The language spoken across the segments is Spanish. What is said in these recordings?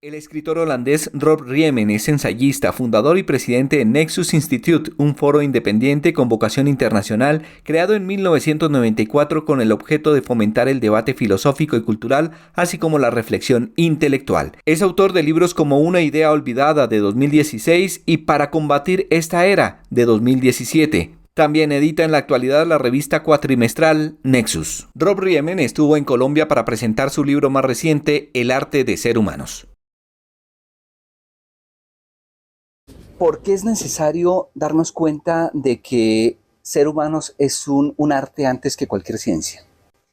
El escritor holandés Rob Riemen es ensayista, fundador y presidente de Nexus Institute, un foro independiente con vocación internacional creado en 1994 con el objeto de fomentar el debate filosófico y cultural, así como la reflexión intelectual. Es autor de libros como Una idea olvidada de 2016 y Para combatir esta era de 2017. También edita en la actualidad la revista cuatrimestral Nexus. Rob Riemen estuvo en Colombia para presentar su libro más reciente, El arte de ser humanos. ¿Por qué es necesario darnos cuenta de que ser humanos es un arte antes que cualquier ciencia?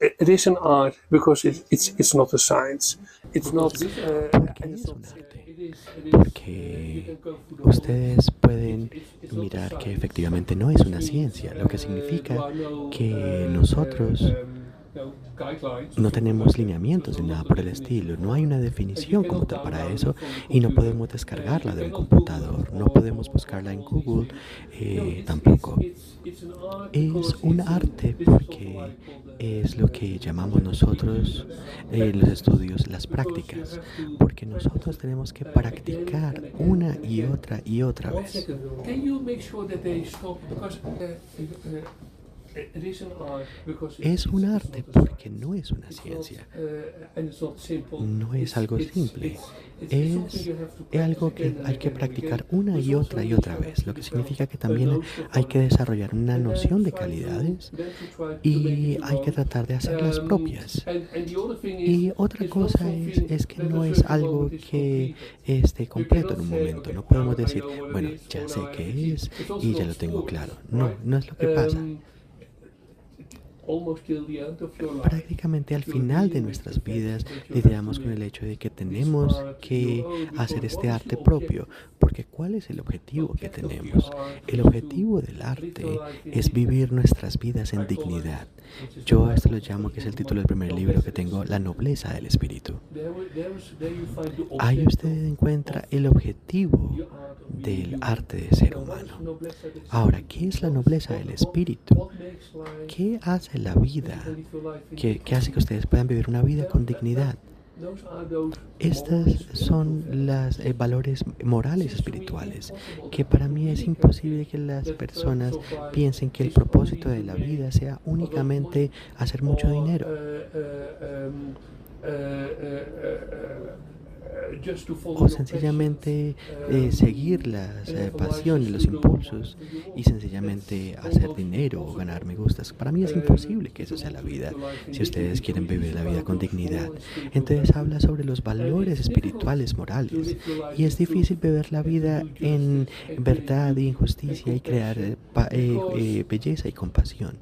It is an art because it's not a science. It's not. Porque es un arte. Porque ustedes pueden mirar que efectivamente no es una ciencia, lo que significa que nosotros no tenemos lineamientos ni nada por el estilo, no hay una definición como tal para eso y no podemos descargarla de un computador, no podemos buscarla en Google tampoco. Es un arte porque es lo que llamamos nosotros en los estudios las prácticas, porque nosotros tenemos que practicar una y otra vez. Es un arte porque no es una ciencia, no es algo simple, es algo que hay que practicar una y otra vez, lo que significa que también hay que desarrollar una noción de calidades y hay que tratar de hacerlas propias. Y otra cosa es que no es algo que esté completo en un momento, no podemos decir, bueno, ya sé qué es y ya lo tengo claro. No, no es lo que pasa. Prácticamente al final de nuestras vidas lidiamos con el hecho de que tenemos que hacer este arte propio, porque ¿cuál es el objetivo que tenemos? El objetivo del arte es vivir nuestras vidas en dignidad. Yo a esto lo llamo, que es el título del primer libro que tengo, La nobleza del espíritu. Ahí usted encuentra el objetivo del arte de ser humano. Ahora, ¿qué es la nobleza del espíritu? ¿Qué hace la vida? ¿Qué hace que ustedes puedan vivir una vida con dignidad? Estas son los valores morales espirituales, que para mí es imposible que las personas piensen que el propósito de la vida sea únicamente hacer mucho dinero. O sencillamente seguir las pasiones, los impulsos y sencillamente hacer dinero o ganar me gustas. Para mí es imposible que eso sea la vida, si ustedes quieren vivir la vida con dignidad. Entonces habla sobre los valores espirituales, morales, y es difícil vivir la vida en verdad y injusticia y crear belleza y compasión.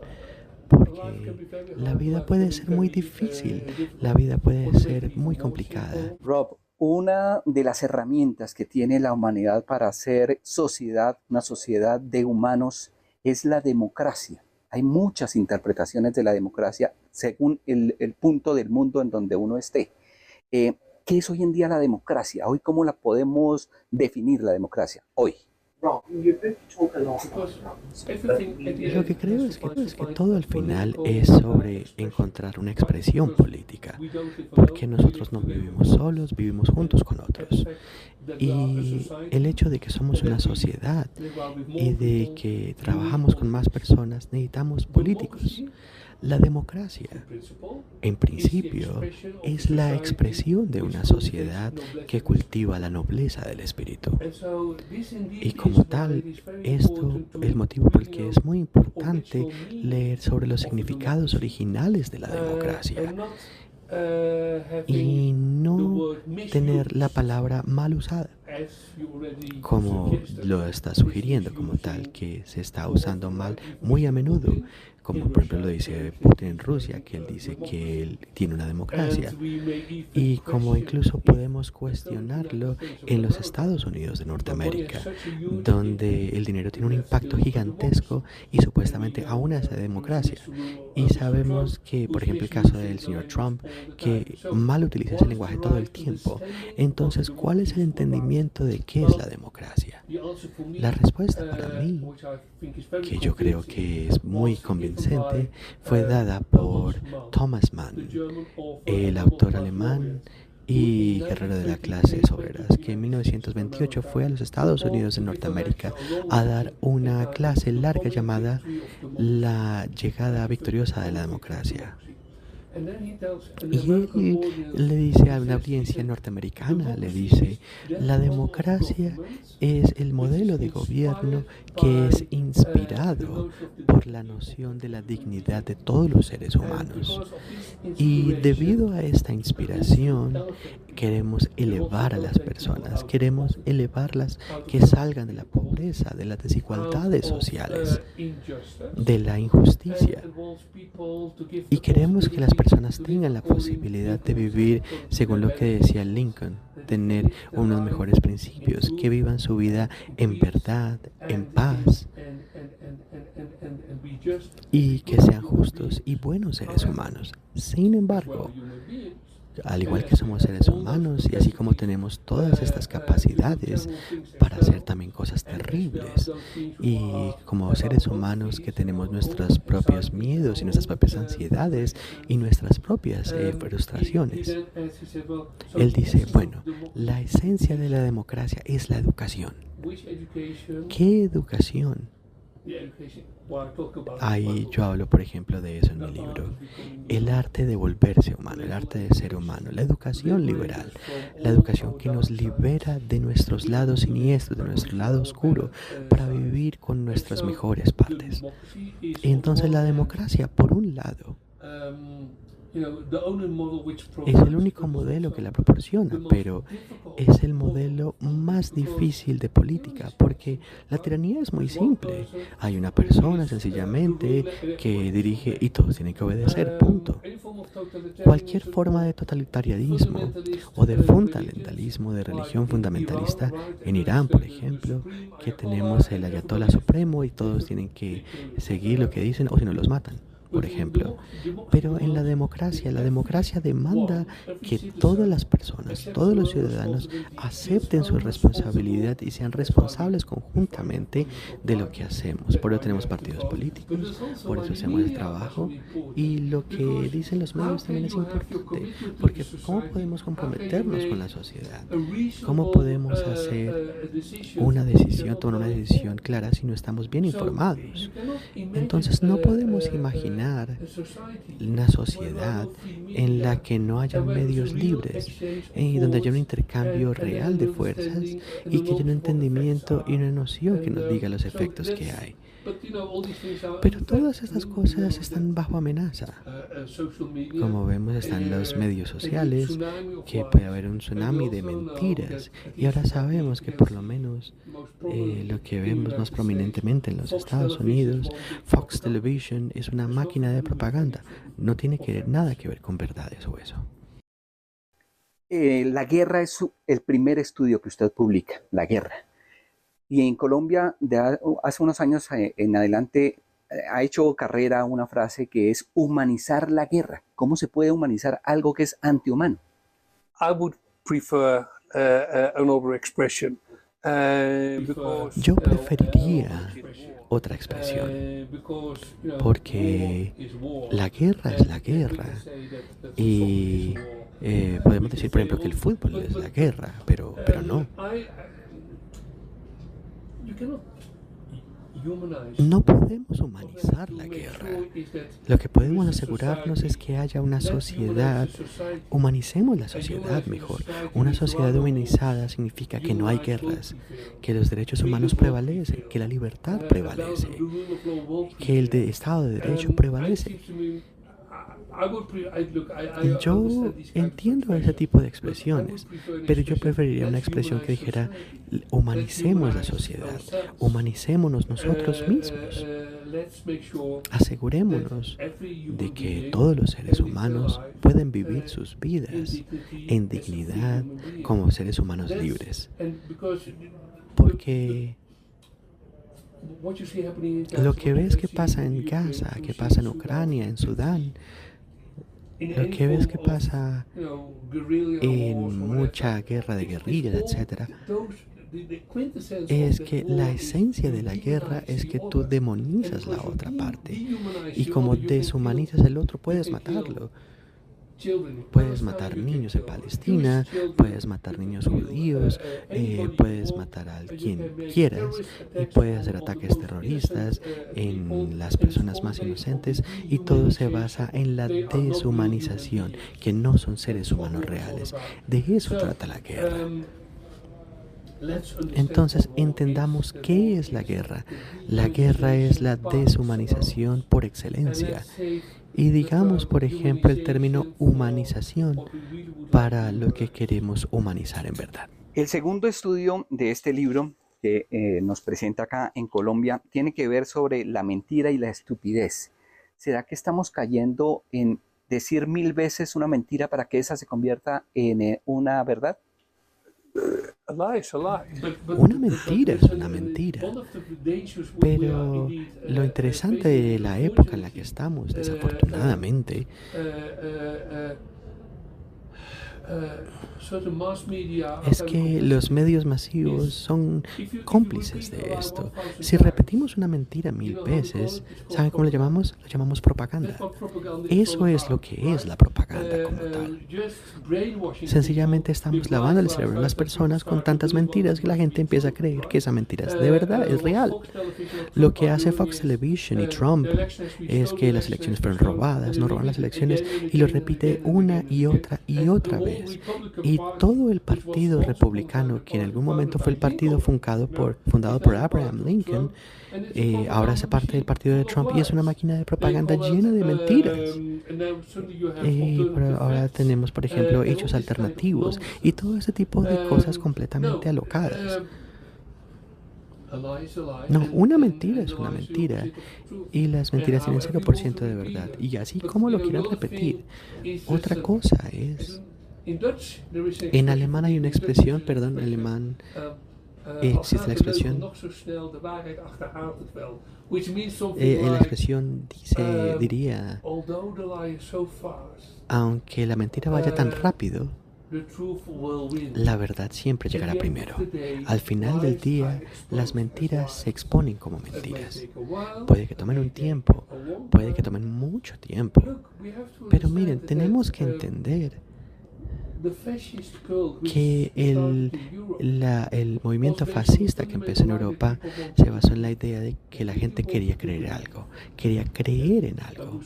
Porque la vida puede ser muy difícil, la vida puede ser muy complicada. Rob, una de las herramientas que tiene la humanidad para hacer sociedad, una sociedad de humanos, es la democracia. Hay muchas interpretaciones de la democracia según el punto del mundo en donde uno esté. ¿Qué es hoy en día la democracia? Hoy, ¿cómo la podemos definir la democracia? Hoy. Lo que creo es que todo al final es sobre encontrar una expresión política, porque nosotros no vivimos solos, vivimos juntos con otros. Y el hecho de que somos una sociedad y de que trabajamos con más personas, necesitamos políticos. La democracia, en principio, es la expresión de una sociedad que cultiva la nobleza del espíritu. Y como tal, esto es el motivo por el que es muy importante leer sobre los significados originales de la democracia y no tener la palabra mal usada, como lo está sugiriendo como tal, que se está usando mal muy a menudo, como por ejemplo lo dice Putin en Rusia, que él dice que él tiene una democracia, y como incluso podemos cuestionarlo en los Estados Unidos de Norteamérica, donde el dinero tiene un impacto gigantesco y supuestamente aún hace democracia. Y sabemos que, por ejemplo, el caso del señor Trump, que mal utiliza ese lenguaje todo el tiempo. Entonces, ¿cuál es el entendimiento de qué es la democracia? La respuesta para mí, que yo creo que es muy convincente, fue dada por Thomas Mann, el autor alemán y guerrero de las clases obreras, que en 1928 fue a los Estados Unidos de Norteamérica a dar una clase larga llamada La llegada victoriosa de la democracia. Y él le dice a una audiencia norteamericana, le dice, la democracia es el modelo de gobierno que es inspirado por la noción de la dignidad de todos los seres humanos. Y debido a esta inspiración, queremos elevar a las personas, queremos elevarlas que salgan de la pobreza, de las desigualdades sociales, de la injusticia. Y queremos que las personas tengan la posibilidad de vivir según lo que decía Lincoln, tener unos mejores principios, que vivan su vida en verdad, en paz, y que sean justos y buenos seres humanos. Sin embargo, al igual que somos seres humanos y así como tenemos todas estas capacidades para hacer también cosas terribles, y como seres humanos que tenemos nuestros propios miedos y nuestras propias ansiedades y nuestras propias frustraciones, él dice, bueno, la esencia de la democracia es la educación. ¿Qué educación? Ahí yo hablo, por ejemplo, de eso en mi libro. El arte de volverse humano, el arte de ser humano, la educación liberal, la educación que nos libera de nuestros lados siniestros, de nuestro lado oscuro, para vivir con nuestras mejores partes. Entonces la democracia, por un lado, es el único modelo que la proporciona, pero es el modelo más difícil de política, porque la tiranía es muy simple. Hay una persona sencillamente que dirige y todos tienen que obedecer, punto. Cualquier forma de totalitarismo o de fundamentalismo, de religión fundamentalista, en Irán, por ejemplo, que tenemos el ayatolá supremo y todos tienen que seguir lo que dicen o si no los matan, por ejemplo. Pero en la democracia demanda que todas las personas, todos los ciudadanos acepten su responsabilidad y sean responsables conjuntamente de lo que hacemos. Por eso tenemos partidos políticos, por eso hacemos el trabajo, y lo que dicen los medios también es importante, porque ¿cómo podemos comprometernos con la sociedad? ¿Cómo podemos hacer una decisión, tomar una decisión clara si no estamos bien informados? Entonces no podemos imaginar una sociedad en la que no haya medios libres y donde haya un intercambio real de fuerzas y que haya un entendimiento y una noción que nos diga los efectos que hay. Pero todas estas cosas están bajo amenaza. Como vemos, están los medios sociales, que puede haber un tsunami de mentiras. Y ahora sabemos que por lo menos lo que vemos más prominentemente en los Estados Unidos, Fox Television es una máquina de propaganda. No tiene nada que ver con verdades o eso. La guerra es el primer estudio que usted publica, la guerra. Y en Colombia, hace unos años en adelante, ha hecho carrera una frase que es humanizar la guerra. ¿Cómo se puede humanizar algo que es antihumano? I would prefer an overexpression. Yo preferiría otra expresión, porque la guerra es la guerra. Y podemos decir, por ejemplo, que el fútbol es la guerra, pero no. No podemos humanizar la guerra. Lo que podemos asegurarnos es que haya una sociedad, humanicemos la sociedad mejor. Una sociedad humanizada significa que no hay guerras, que los derechos humanos prevalecen, que la libertad prevalece, que el Estado de Derecho prevalece. Yo entiendo ese tipo de expresiones, pero yo preferiría una expresión que dijera humanicemos la sociedad, humanicémonos nosotros mismos. Asegurémonos de que todos los seres humanos pueden vivir sus vidas en dignidad como seres humanos libres. Porque lo que ves que pasa en Gaza, que pasa en Ucrania, en Sudán, lo que ves que pasa en mucha guerra de guerrillas, etc., es que la esencia de la guerra es que tú demonizas la otra parte. Y como deshumanizas el otro, puedes matarlo. Puedes matar niños en Palestina, puedes matar niños judíos, puedes matar a quien quieras y puedes hacer ataques terroristas en las personas más inocentes y todo se basa en la deshumanización, que no son seres humanos reales. De eso trata la guerra. Entonces entendamos qué es la guerra. La guerra es la deshumanización por excelencia. Y digamos, por ejemplo, el término humanización para lo que queremos humanizar en verdad. El segundo estudio de este libro que nos presenta acá en Colombia tiene que ver sobre la mentira y la estupidez. ¿Será que estamos cayendo en decir 1000 veces una mentira para que esa se convierta en una verdad? Una mentira es una mentira, pero lo interesante de la época en la que estamos, desafortunadamente, es que los medios masivos son cómplices de esto. Si repetimos una mentira 1000 veces, ¿saben cómo lo llamamos? Lo llamamos propaganda. Eso es lo que es la propaganda como tal. Sencillamente estamos lavando el cerebro de las personas con tantas mentiras que la gente empieza a creer que esa mentira es de verdad, es real. Lo que hace Fox Television y Trump es que las elecciones fueron robadas, no roban las elecciones, y lo repite una y otra vez. Y todo el partido republicano, que en algún momento fue el partido fundado por Abraham Lincoln, ahora hace parte del partido de Trump y es una máquina de propaganda llena de mentiras. Pero ahora tenemos, por ejemplo, hechos alternativos y todo ese tipo de cosas completamente alocadas. No, una mentira es una mentira y las mentiras tienen 0% de verdad. Y así como lo quieran repetir, otra cosa es... En alemán hay una expresión, perdón, en alemán existe la expresión, la expresión diría, aunque la mentira vaya tan rápido, la verdad siempre llegará primero. Al final del día, las mentiras se exponen como mentiras. Puede que tomen un tiempo, puede que tomen mucho tiempo, pero miren, tenemos que entender que el movimiento fascista que empezó en Europa se basó en la idea de que la gente quería creer algo, quería creer en algo,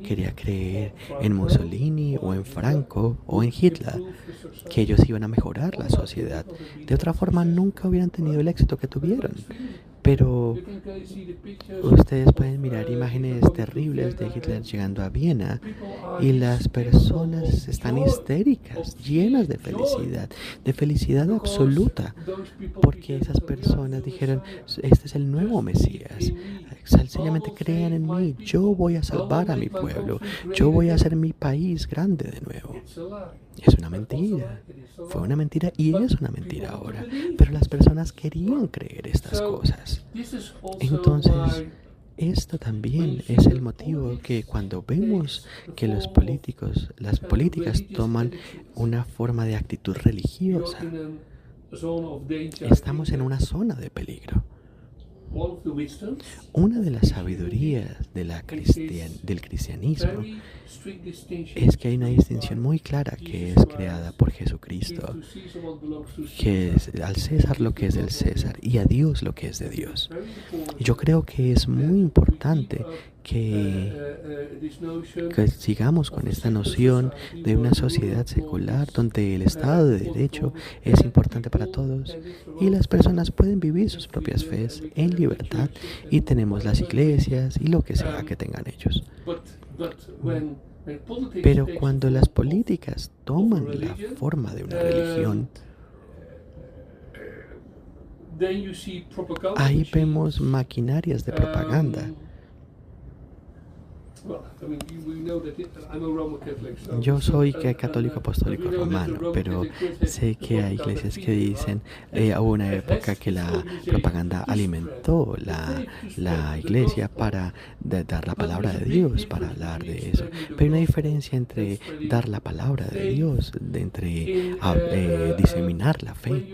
quería creer en Mussolini o en Franco o en Hitler, que ellos iban a mejorar la sociedad. De otra forma nunca hubieran tenido el éxito que tuvieron. Pero ustedes pueden mirar imágenes terribles de Hitler llegando a Viena y las personas están histéricas, llenas de felicidad absoluta, porque esas personas dijeron, este es el nuevo Mesías, sencillamente crean en mí, yo voy a salvar a mi pueblo, yo voy a hacer mi país grande de nuevo. Es una mentira, fue una mentira y es una mentira ahora, pero las personas querían creer estas cosas. Entonces, esto también es el motivo que cuando vemos que las políticas toman una forma de actitud religiosa, estamos en una zona de peligro. Una de las sabidurías del cristianismo es que hay una distinción muy clara que es creada por Jesucristo, que es al César lo que es del César y a Dios lo que es de Dios. Y yo creo que es muy importante que sigamos con esta noción de una sociedad secular donde el Estado de Derecho es importante para todos y las personas pueden vivir sus propias fes en libertad y tenemos las iglesias y lo que sea que tengan ellos. Pero cuando las políticas toman la forma de una religión, ahí vemos maquinarias de propaganda. Yo soy católico apostólico romano, pero sé que hay iglesias que dicen, hubo una época que la propaganda alimentó la iglesia para dar la palabra de Dios, para hablar de eso. Pero hay una diferencia entre dar la palabra de Dios, entre diseminar la fe.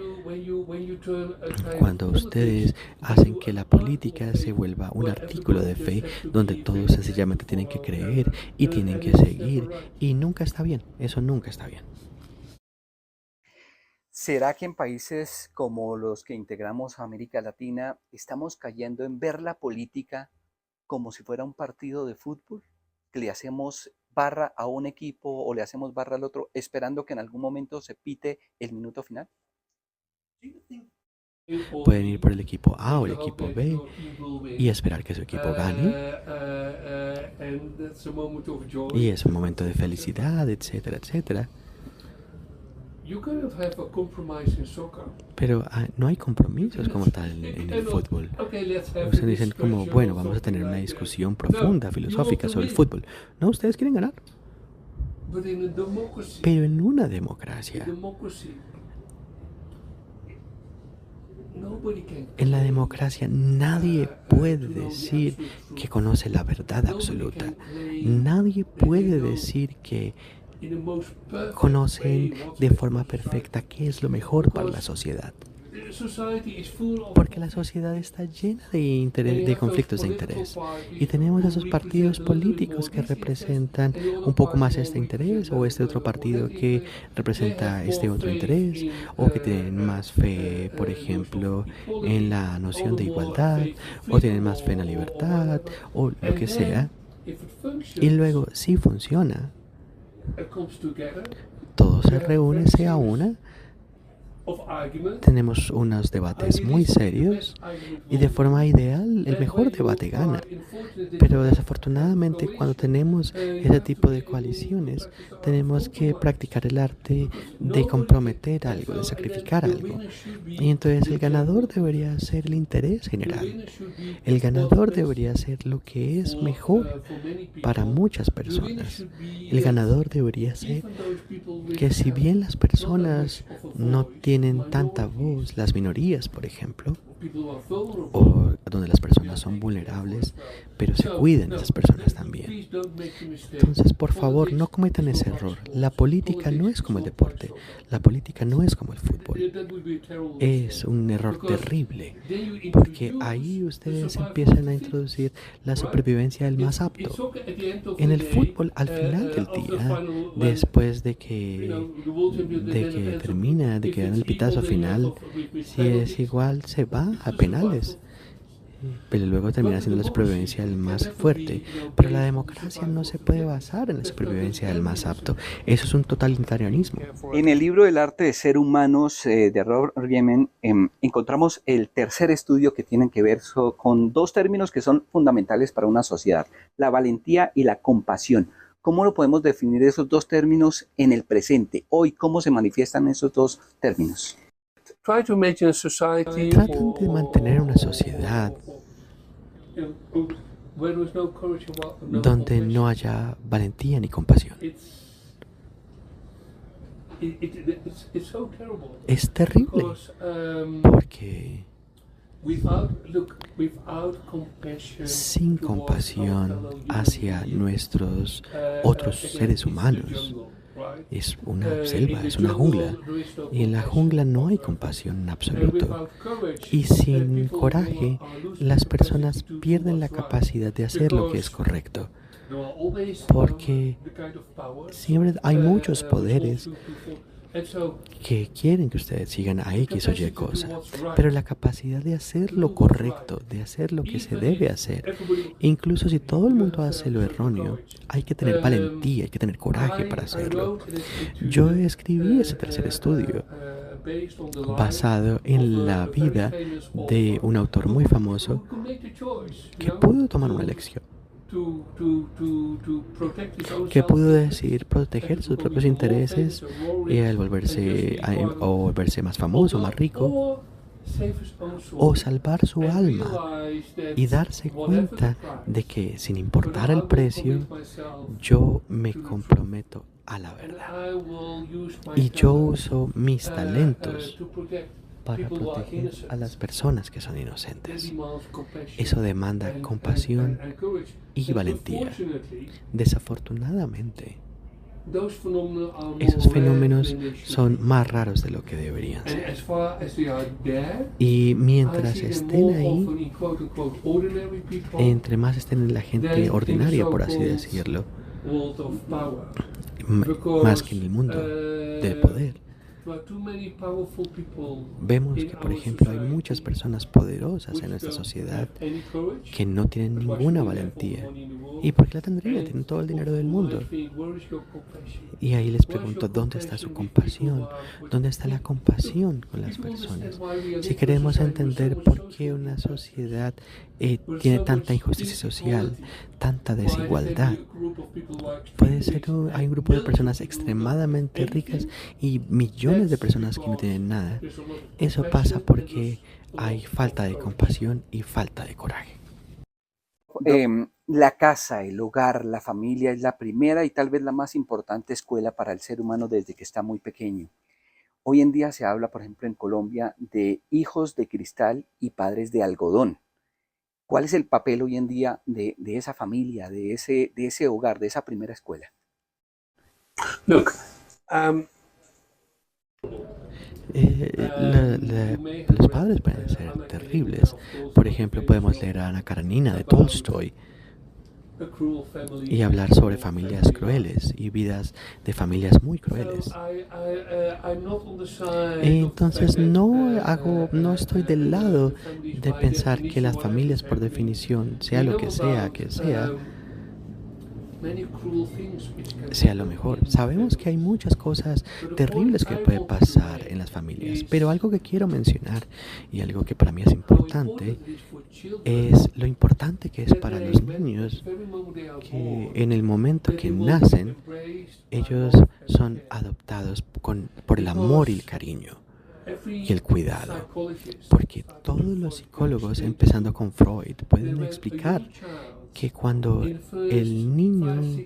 Cuando ustedes hacen que la política se vuelva un artículo de fe donde todos sencillamente tienen que creer y tienen que seguir, y nunca está bien, eso nunca está bien. ¿Será que en países como los que integramos a América Latina estamos cayendo en ver la política como si fuera un partido de fútbol? Que le hacemos barra a un equipo o le hacemos barra al otro, esperando que en algún momento se pite el minuto final. Pueden ir por el equipo A o el equipo B y esperar que su equipo gane. Y es un momento de felicidad, etcétera, etcétera. Pero no hay compromisos como tal en el fútbol. Ustedes dicen como, bueno, vamos a tener una discusión profunda, filosófica sobre el fútbol. No, ustedes quieren ganar. Pero en una democracia, en la democracia nadie puede decir que conoce la verdad absoluta. Nadie puede decir que conocen de forma perfecta qué es lo mejor para la sociedad. Porque la sociedad está llena de conflictos de interés. Y tenemos esos partidos políticos que representan un poco más este interés, o este otro partido que representa este otro interés, o que tienen más fe, por ejemplo, en la noción de igualdad, o tienen más fe en la libertad, o lo que sea. Y luego, si funciona, todo se reúne, sea una. Tenemos unos debates muy serios y de forma ideal el mejor debate gana. Pero desafortunadamente cuando tenemos ese tipo de coaliciones tenemos que practicar el arte de comprometer algo, de sacrificar algo. Y entonces el ganador debería ser el interés general. El ganador debería ser lo que es mejor para muchas personas. El ganador debería ser que si bien las personas no tienen tanta voz, las minorías, por ejemplo, o donde las personas son vulnerables, pero se cuiden de esas personas también. Entonces, por favor, no cometan ese error. La política no es como el deporte. La política no es como el fútbol. Es un error terrible, porque ahí ustedes empiezan a introducir la supervivencia del más apto. En el fútbol, al final del día, después de que termina, de que dan el pitazo final, si es igual, se va a penales. Pero luego termina siendo la supervivencia del más fuerte. Pero la democracia no se puede basar en la supervivencia del más apto. Eso es un totalitarianismo. En el libro El arte de ser humanos de Robert Riemann encontramos el tercer estudio que tienen que ver con dos términos que son fundamentales para una sociedad: la valentía y la compasión. ¿Cómo lo podemos definir esos dos términos en el presente? Hoy, ¿cómo se manifiestan esos dos términos? Tratan de mantener una sociedad donde no haya valentía ni compasión. Es terrible porque sin compasión hacia nuestros otros seres humanos, es una selva, es una jungla, y en la jungla no hay compasión en absoluto. Y sin coraje, las personas pierden la capacidad de hacer lo que es correcto, porque siempre hay muchos poderes que quieren que ustedes sigan a X o Y cosa, pero la capacidad de hacer lo correcto, de hacer lo que se debe hacer, incluso si todo el mundo hace lo erróneo, hay que tener valentía, hay que tener coraje para hacerlo. Yo escribí ese tercer estudio basado en la vida de un autor muy famoso que pudo tomar una elección, que pudo decidir proteger sus propios intereses al volverse más famoso, más rico, o salvar su alma y darse cuenta de que sin importar el precio, yo me comprometo a la verdad y yo uso mis talentos para proteger a las personas que son inocentes. Eso demanda compasión y valentía. Desafortunadamente, esos fenómenos son más raros de lo que deberían ser. Y mientras estén ahí, entre más estén en la gente ordinaria, por así decirlo, más que en el mundo del poder, vemos que, por ejemplo, hay muchas personas poderosas en nuestra sociedad que no tienen ninguna valentía. ¿Y por qué la tendrían? Tienen todo el dinero del mundo. Y ahí les pregunto, ¿dónde está su compasión? ¿Dónde está la compasión con las personas? Si queremos entender por qué una sociedad tiene tanta injusticia social, tanta desigualdad, puede ser hay un grupo de personas extremadamente ricas y millones de personas que no tienen nada. Eso pasa porque hay falta de compasión y falta de coraje. La casa, el hogar, la familia es la primera y tal vez la más importante escuela para el ser humano desde que está muy pequeño. Hoy en día se habla, por ejemplo, en Colombia de hijos de cristal y padres de algodón. ¿Cuál es el papel hoy en día de esa familia, de ese hogar, de esa primera escuela? Look, los padres pueden ser terribles. Por ejemplo, podemos leer a Ana Karenina de Tolstoy y hablar sobre familias crueles y vidas de familias muy crueles. Entonces no estoy del lado de pensar que las familias, por definición, sea lo que sea, sea lo mejor. Sabemos que hay muchas cosas terribles que pueden pasar en las familias, pero algo que quiero mencionar y algo que para mí es importante es lo importante que es para los niños que en el momento que nacen ellos son adoptados por el amor y el cariño y el cuidado, porque todos los psicólogos, empezando con Freud, pueden explicar que cuando el niño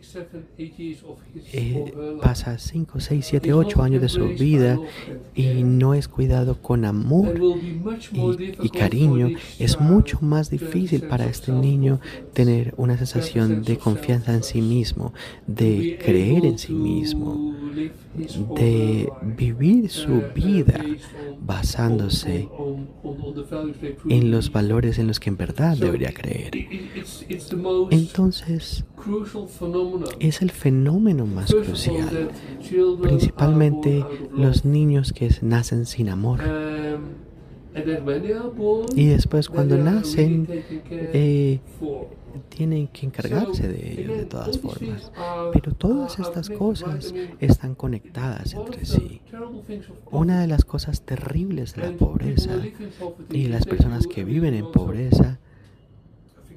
pasa 5, 6, 7, 8 años de su vida y no es cuidado con amor y cariño, es mucho más difícil para este niño tener una sensación de confianza en sí mismo, de creer en sí mismo, de vivir su vida basándose en los valores en los que en verdad debería creer. Entonces, es el fenómeno más crucial, principalmente los niños que nacen sin amor. Y después, cuando nacen, tienen que encargarse de ellos de todas formas. Pero todas estas cosas están conectadas entre sí. Una de las cosas terribles de la pobreza y de las personas que viven en pobreza.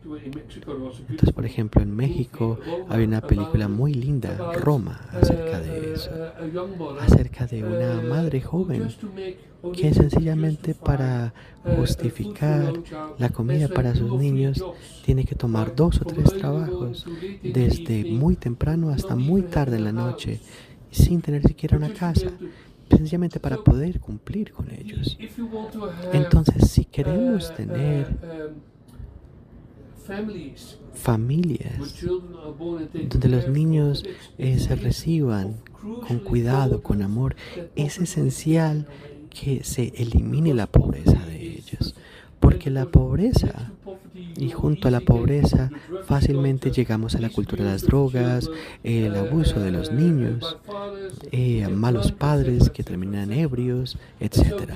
Entonces, por ejemplo, en México hay una película muy linda, Roma, acerca de eso, acerca de una madre joven que sencillamente para justificar la comida para sus niños tiene que tomar 2 o 3 trabajos desde muy temprano hasta muy tarde en la noche sin tener siquiera una casa, sencillamente para poder cumplir con ellos. Entonces, si queremos tener familias donde los niños se reciban con cuidado, con amor, es esencial que se elimine la pobreza de ellos, porque la pobreza, y junto a la pobreza fácilmente llegamos a la cultura de las drogas, el abuso de los niños, malos padres que terminan ebrios, etc.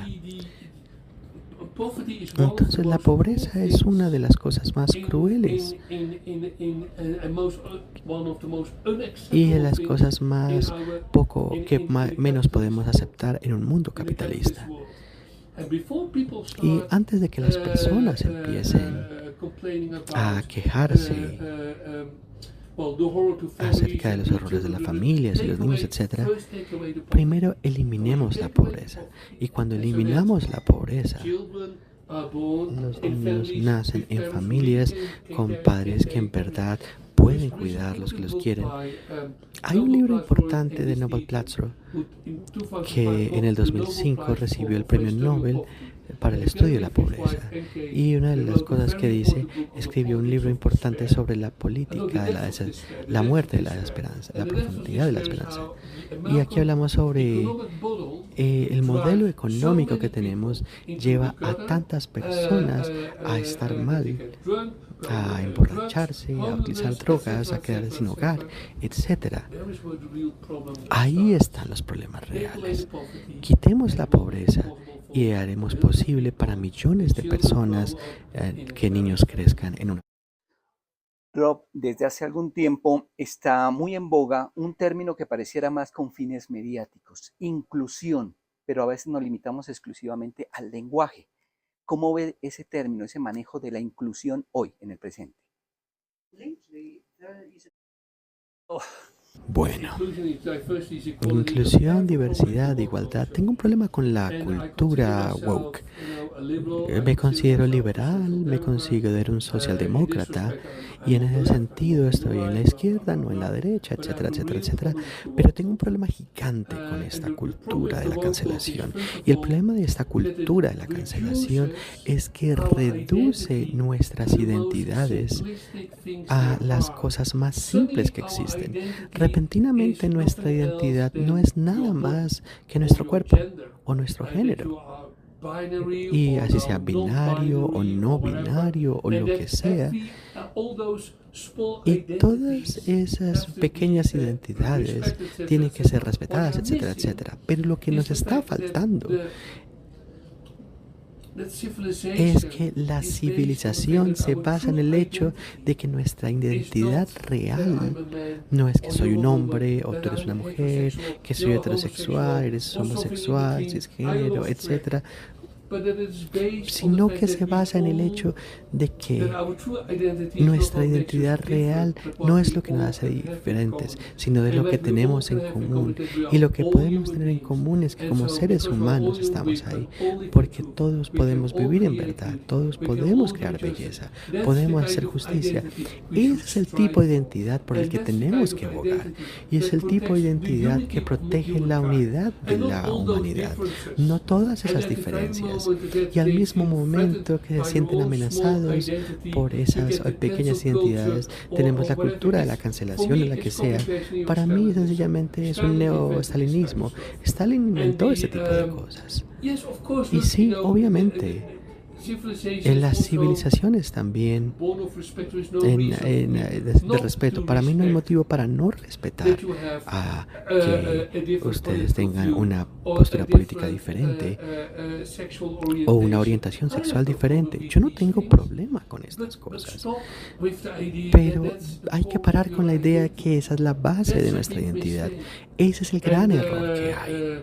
Entonces la pobreza es una de las cosas más crueles y de las cosas menos podemos aceptar en un mundo capitalista. Y antes de que las personas empiecen a quejarse acerca de los horrores de las familias y los niños, etc., primero eliminemos la pobreza. Y cuando eliminamos la pobreza, los niños nacen en familias con padres que en verdad pueden cuidarlos, que los quieren. Hay un libro importante de Nobel Platzro que en el 2005 recibió el premio Nobel para el estudio de la pobreza. Y una de las cosas que dice, escribió un libro importante sobre la política, la muerte de la esperanza, la profundidad de la esperanza. Y aquí hablamos sobre el modelo económico que tenemos lleva a tantas personas a estar mal, a emborracharse, a utilizar drogas, a quedarse sin hogar, etc. Ahí están los problemas reales. Quitemos la pobreza y haremos posible para millones de personas que niños crezcan en una... Rob, desde hace algún tiempo está muy en boga un término que pareciera más con fines mediáticos, inclusión, pero a veces nos limitamos exclusivamente al lenguaje. ¿Cómo ve ese término, ese manejo de la inclusión hoy, en el presente? Bueno, inclusión, diversidad, igualdad. Tengo un problema con la cultura woke. Me considero liberal, me considero un socialdemócrata y en ese sentido estoy en la izquierda, no en la derecha, etcétera, etcétera, etcétera. Pero tengo un problema gigante con esta cultura de la cancelación. Y el problema de esta cultura de la cancelación es que reduce nuestras identidades a las cosas más simples que existen. Repentinamente nuestra identidad no es nada más que nuestro cuerpo o nuestro género. Y así sea binario o no binario o lo que sea. Y todas esas pequeñas identidades tienen que ser respetadas, etcétera, etcétera. Pero lo que nos está faltando es que la civilización se basa en el hecho de que nuestra identidad real no es que soy un hombre o tú eres una mujer, que soy heterosexual, eres homosexual, cisgénero, etcétera, sino que se basa en el hecho de que nuestra identidad real no es lo que nos hace diferentes, sino de lo que tenemos en común. Y lo que podemos tener en común es que como seres humanos estamos ahí, porque todos podemos vivir en verdad, todos podemos crear belleza, podemos hacer justicia. Ese es el tipo de identidad por el que tenemos que abogar, y es el tipo de identidad que protege la unidad de la humanidad, no todas esas diferencias. Y al mismo momento que se sienten amenazados por esas pequeñas identidades, tenemos la cultura de la cancelación o la que sea. Para mí sencillamente es un neo-stalinismo. Stalin inventó ese tipo de cosas. Y sí, obviamente, en las civilizaciones también de respeto. Para mí no hay motivo para no respetar a que ustedes tengan una postura política diferente o una orientación sexual diferente. Yo no tengo problema con estas cosas. Pero hay que parar con la idea que esa es la base de nuestra identidad. Ese es el gran error que hay.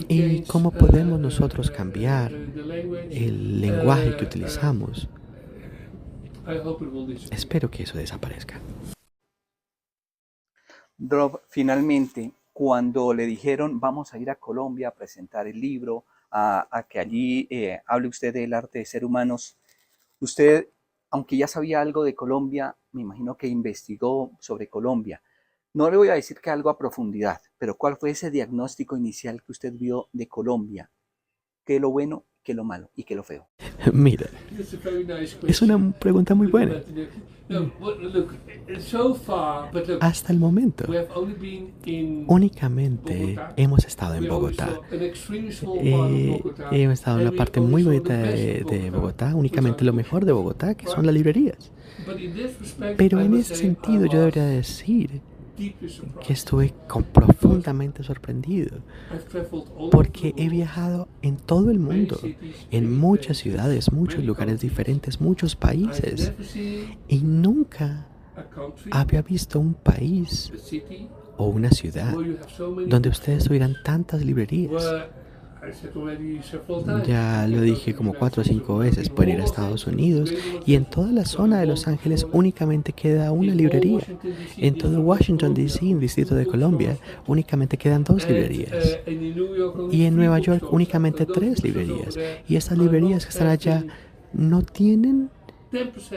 ¿Y cómo podemos nosotros cambiar el lenguaje que utilizamos? Espero que eso desaparezca. Rob, finalmente, cuando le dijeron vamos a ir a Colombia a presentar el libro, a que allí hable usted del arte de ser humanos, usted, aunque ya sabía algo de Colombia, me imagino que investigó sobre Colombia. No le voy a decir que algo a profundidad, pero ¿cuál fue ese diagnóstico inicial que usted vio de Colombia? ¿Qué es lo bueno, qué es lo malo y qué es lo feo? Mira, es una pregunta muy buena. Hasta el momento, únicamente hemos estado en Bogotá. Hemos estado en una parte muy bonita de Bogotá, únicamente lo mejor de Bogotá, que son las librerías. Pero en ese sentido yo debería decir que estuve profundamente sorprendido porque he viajado en todo el mundo, en muchas ciudades, muchos lugares diferentes, muchos países, y nunca había visto un país o una ciudad donde ustedes tuvieran tantas librerías. Ya lo dije como 4 o 5 veces, pueden ir a Estados Unidos y en toda la zona de Los Ángeles únicamente queda una librería. En todo Washington DC, en el Distrito de Columbia, únicamente quedan 2 librerías. Y en Nueva York únicamente 3 librerías. Y estas librerías que están allá no tienen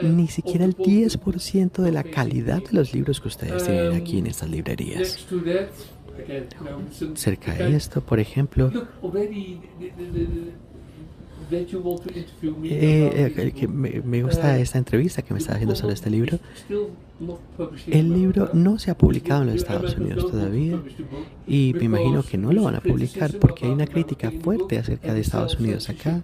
ni siquiera el 10% de la calidad de los libros que ustedes tienen aquí en estas librerías. Cerca de esto, por ejemplo, me gusta esta entrevista que me está haciendo sobre este libro. El libro no se ha publicado en los Estados Unidos todavía y me imagino que no lo van a publicar porque hay una crítica fuerte acerca de Estados Unidos acá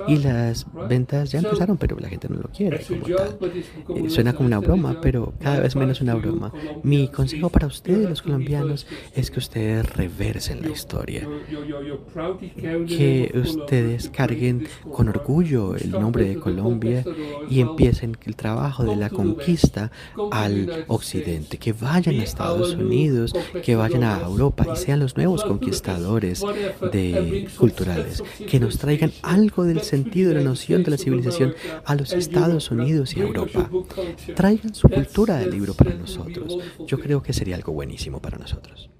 y las ventas ya empezaron, pero la gente no lo quiere como tal. Suena como una broma, pero cada vez menos una broma. Mi consejo para ustedes, los colombianos, es que ustedes reversen la historia, que ustedes carguen con orgullo el nombre de Colombia y empiecen el trabajo de la conquista al occidente, que vayan a Estados Unidos, que vayan a Europa y sean los nuevos conquistadores culturales, que nos traigan algo del sentido de la noción de la civilización a los Estados Unidos y a Europa. Traigan su cultura del libro para nosotros. Yo creo que sería algo buenísimo para nosotros.